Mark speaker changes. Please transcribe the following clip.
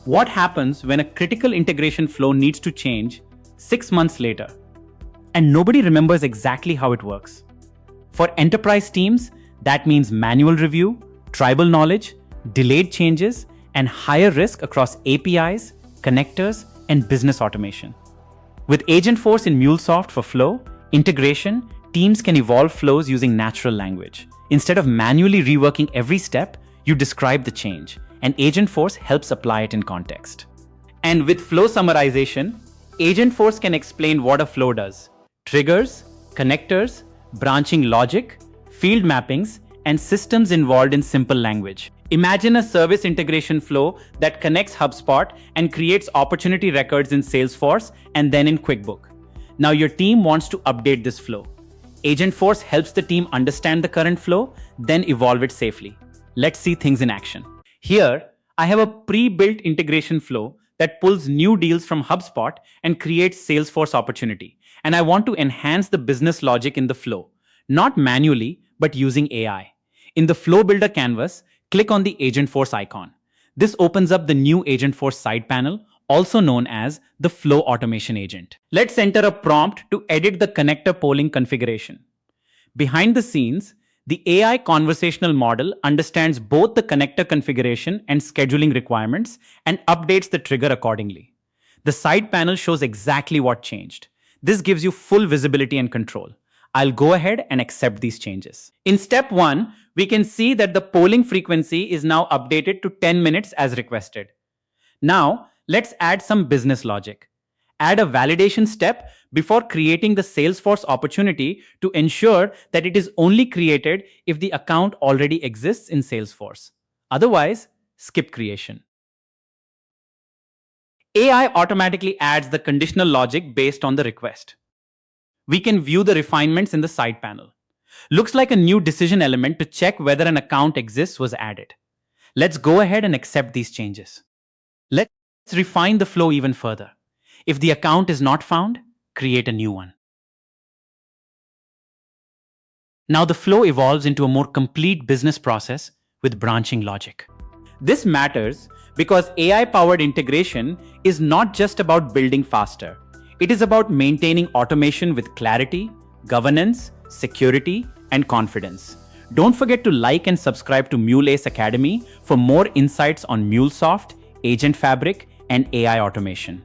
Speaker 1: What happens when a critical integration flow needs to change 6 months later, and nobody remembers exactly how it works? For enterprise teams, that means manual review, tribal knowledge, delayed changes, and higher risk across APIs, connectors, and business automation. With Agentforce in MuleSoft for flow integration, teams can evolve flows using natural language. Instead of manually reworking every step, you describe the change, and Agentforce helps apply it in context. And with flow summarization, Agentforce can explain what a flow does: triggers, connectors, branching logic, field mappings, and systems involved in simple language. Imagine a service integration flow that connects HubSpot and creates opportunity records in Salesforce and then in QuickBook. Now your team wants to update this flow. Agentforce helps the team understand the current flow, then evolve it safely. Let's see things in action. Here, I have a pre-built integration flow that pulls new deals from HubSpot and creates Salesforce opportunity. And I want to enhance the business logic in the flow, not manually, but using AI. In the Flow Builder canvas, click on the Agentforce icon. This opens up the new Agentforce side panel, also known as the Flow Automation Agent. Let's enter a prompt to edit the connector polling configuration. Behind the scenes, the AI conversational model understands both the connector configuration and scheduling requirements and updates the trigger accordingly. The side panel shows exactly what changed. This gives you full visibility and control. I'll go ahead and accept these changes. In step 1, we can see that the polling frequency is now updated to 10 minutes as requested. Now, let's add some business logic. Add a validation step before creating the Salesforce opportunity to ensure that it is only created if the account already exists in Salesforce. Otherwise, skip creation. AI automatically adds the conditional logic based on the request. We can view the refinements in the side panel. Looks like a new decision element to check whether an account exists was added. Let's go ahead and accept these changes. Let's refine the flow even further. If the account is not found, create a new one. Now the flow evolves into a more complete business process with branching logic. This matters because AI-powered integration is not just about building faster. It is about maintaining automation with clarity, governance, security, and confidence. Don't forget to like and subscribe to Mule Ace Academy for more insights on MuleSoft, Agent Fabric, and AI automation.